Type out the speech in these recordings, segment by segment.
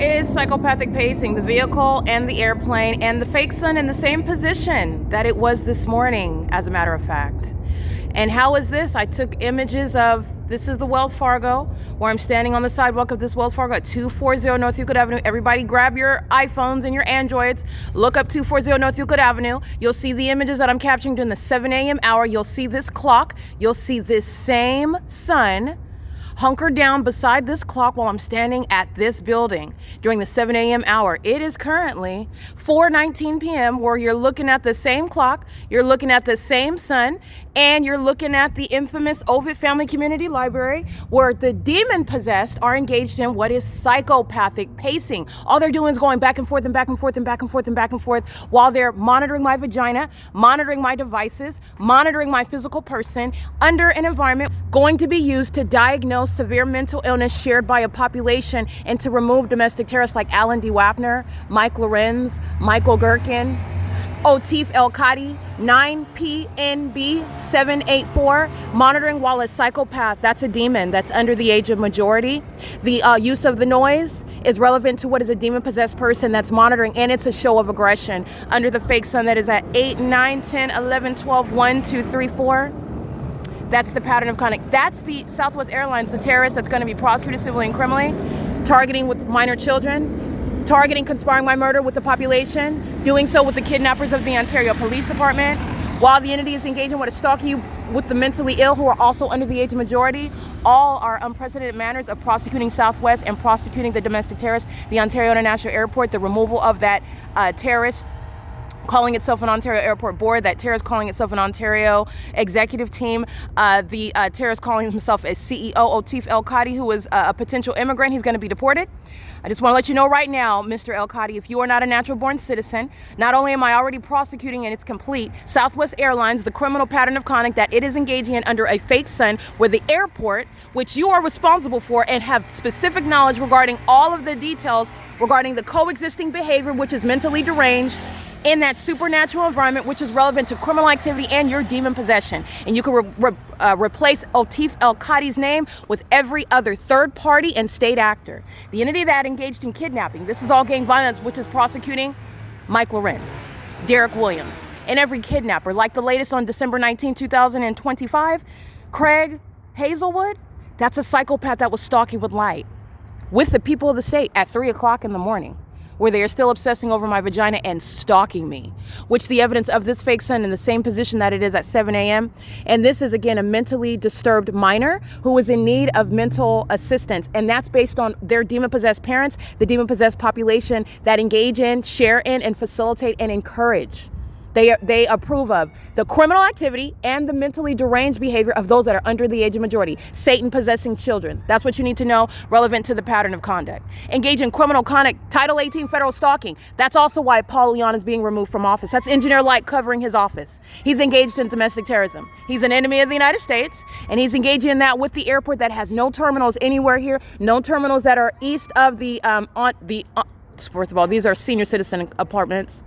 is psychopathic pacing, the vehicle and the airplane and the fake sun in the same position that it was this morning, as a matter of fact. And how is this? I took images of, this is the Wells Fargo, where I'm standing on the sidewalk of this Wells Fargo at 240 North Euclid Avenue. Everybody grab your iPhones and your Androids. Look up 240 North Euclid Avenue. You'll see the images that I'm capturing during the 7 a.m. hour. You'll see this clock. You'll see this same sun hunkered down beside this clock while I'm standing at this building during the 7 a.m. hour. It is currently 4:19 p.m. where you're looking at the same clock, you're looking at the same sun, and you're looking at the infamous OVITT Family Community Library where the demon-possessed are engaged in what is psychopathic pacing. All they're doing is going back and forth and back and forth and back and forth and back and forth while they're monitoring my vagina, monitoring my devices, monitoring my physical person under an environment going to be used to diagnose severe mental illness shared by a population and to remove domestic terrorists like Alan D. Wapner, Mike Lorenz, Michael Gherkin, Otif El-Kadi, 9PNB784, monitoring while a psychopath, that's a demon that's under the age of majority. The use of the noise is relevant to what is a demon-possessed person that's monitoring, and it's a show of aggression under the fake sun that is at 8, 9, 10, 11, 12, 1, 2, 3, 4. That's the pattern of conduct. That's the Southwest Airlines, the terrorist that's going to be prosecuted civilly and criminally, targeting with minor children, targeting, conspiring my murder with the population, doing so with the kidnappers of the Ontario Police Department, while the entity is engaging with a stalking with the mentally ill who are also under the age of majority. All are unprecedented manners of prosecuting Southwest and prosecuting the domestic terrorists, the Ontario International Airport, the removal of that terrorist calling itself an Ontario Airport Board, that terrorist calling itself an Ontario executive team, the terrorist calling himself a CEO, Otif El-Kadi, who is a potential immigrant. He's going to be deported. I just want to let you know right now, Mr. El-Kadi, if you are not a natural-born citizen, not only am I already prosecuting, and it's complete, Southwest Airlines, the criminal pattern of conduct that it is engaging in under a fake sun, where the airport, which you are responsible for and have specific knowledge regarding all of the details regarding the coexisting behavior, which is mentally deranged, in that supernatural environment, which is relevant to criminal activity and your demon possession. And you can replace Otif El-Kadi's name with every other third party and state actor. The entity that engaged in kidnapping, this is all gang violence, which is prosecuting Mike Lorenz, Derek Williams, and every kidnapper, like the latest on December 19, 2025, Craig Hazelwood. That's a psychopath that was stalking with light with the people of the state at 3 o'clock in the morning, where they are still obsessing over my vagina and stalking me, which the evidence of this fake sun in the same position that it is at 7 a.m. And this is, again, a mentally disturbed minor who is in need of mental assistance. And that's based on their demon-possessed parents, the demon-possessed population that engage in, share in, and facilitate and encourage. They approve of the criminal activity and the mentally deranged behavior of those that are under the age of majority. Satan possessing children. That's what you need to know relevant to the pattern of conduct. Engage in criminal conduct. Title 18 federal stalking. That's also why Paul Leon is being removed from office. That's Engineer Light covering his office. He's engaged in domestic terrorism. He's an enemy of the United States, and he's engaging in that with the airport that has no terminals anywhere here. No terminals that are east of first of all, these are senior citizen apartments.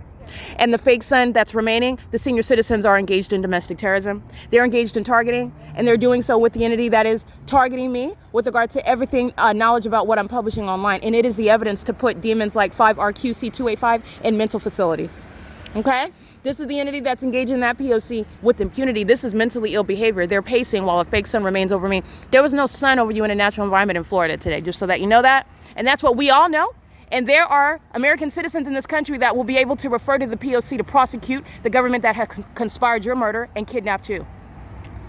And the fake sun that's remaining, the senior citizens are engaged in domestic terrorism. They're engaged in targeting, and they're doing so with the entity that is targeting me with regard to everything knowledge about what I'm publishing online. And it is the evidence to put demons like 5RQC285 in mental facilities. Okay? This is the entity that's engaged in that P.O.C. with impunity. This is mentally ill behavior. They're pacing while a fake sun remains over me. There was no sun over you in a natural environment in Florida today, just so that you know that. And that's what we all know. And there are American citizens in this country that will be able to refer to the P.O.C. to prosecute the government that has conspired your murder and kidnapped you.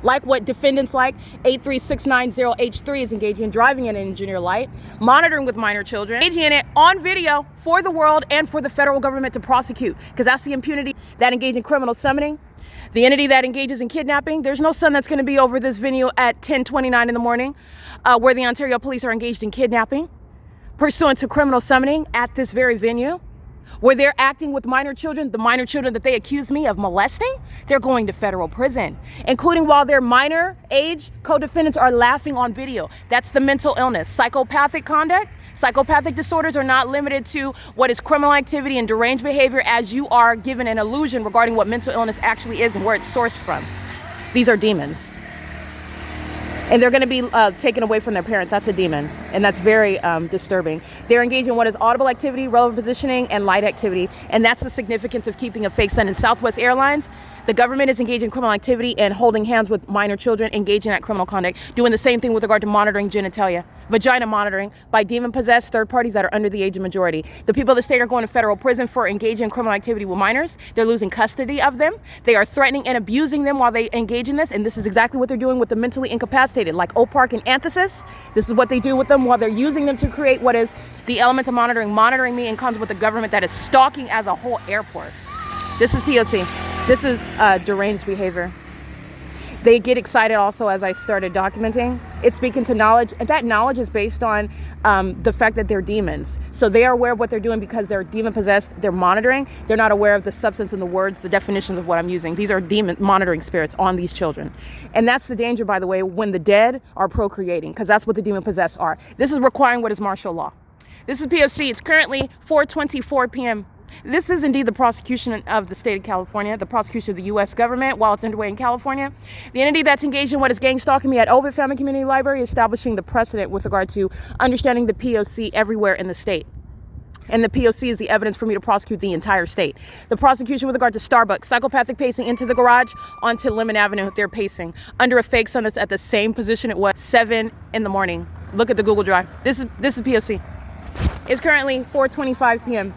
Like what defendants like 83690H3 is engaging in, driving in an Engineer Light, monitoring with minor children, engaging in it on video for the world and for the federal government to prosecute, because that's the impunity that engage in criminal summoning. The entity that engages in kidnapping, there's no sun that's going to be over this venue at 10:29 in the morning, where the Ontario police are engaged in kidnapping, pursuant to criminal summoning at this very venue, where they're acting with minor children, the minor children that they accuse me of molesting. They're going to federal prison, including while their minor age co-defendants are laughing on video. That's the mental illness. Psychopathic conduct, psychopathic disorders are not limited to what is criminal activity and deranged behavior, as you are given an illusion regarding what mental illness actually is and where it's sourced from. These are demons. And they're going to be taken away from their parents. That's a demon, and that's very disturbing. They're engaged in what is audible activity, relevant positioning, and light activity, and that's the significance of keeping a fake son. In Southwest Airlines, the government is engaged in criminal activity and holding hands with minor children, engaging in that criminal conduct, doing the same thing with regard to monitoring genitalia, vagina monitoring by demon-possessed third parties that are under the age of majority. The people of the state are going to federal prison for engaging in criminal activity with minors. They're losing custody of them. They are threatening and abusing them while they engage in this, and this is exactly what they're doing with the mentally incapacitated, like OPARC and Anthesis. This is what they do with them while they're using them to create what is the element of monitoring. Monitoring me and comes with a government that is stalking as a whole airport. This is P.O.C. This is deranged behavior. They get excited also as I started documenting. It's speaking to knowledge, and that knowledge is based on the fact that they're demons. So they are aware of what they're doing because they're demon possessed. They're monitoring. They're not aware of the substance and the words, the definitions of what I'm using. These are demon monitoring spirits on these children. And that's the danger, by the way, when the dead are procreating, because that's what the demon possessed are. This is requiring what is martial law. This is P.O.C. It's currently 4:24 p.m. This is indeed the prosecution of the state of California, the prosecution of the U.S. government while it's underway in California. The entity that's engaged in what is gang stalking me at OVITT Family Community Library, establishing the precedent with regard to understanding the P.O.C. everywhere in the state. And the P.O.C. is the evidence for me to prosecute the entire state. The prosecution with regard to Starbucks, psychopathic pacing into the garage onto Lemon Avenue, they're pacing under a fake sun that's at the same position it was 7 in the morning. Look at the Google Drive. This is P.O.C. It's currently 4:25 p.m.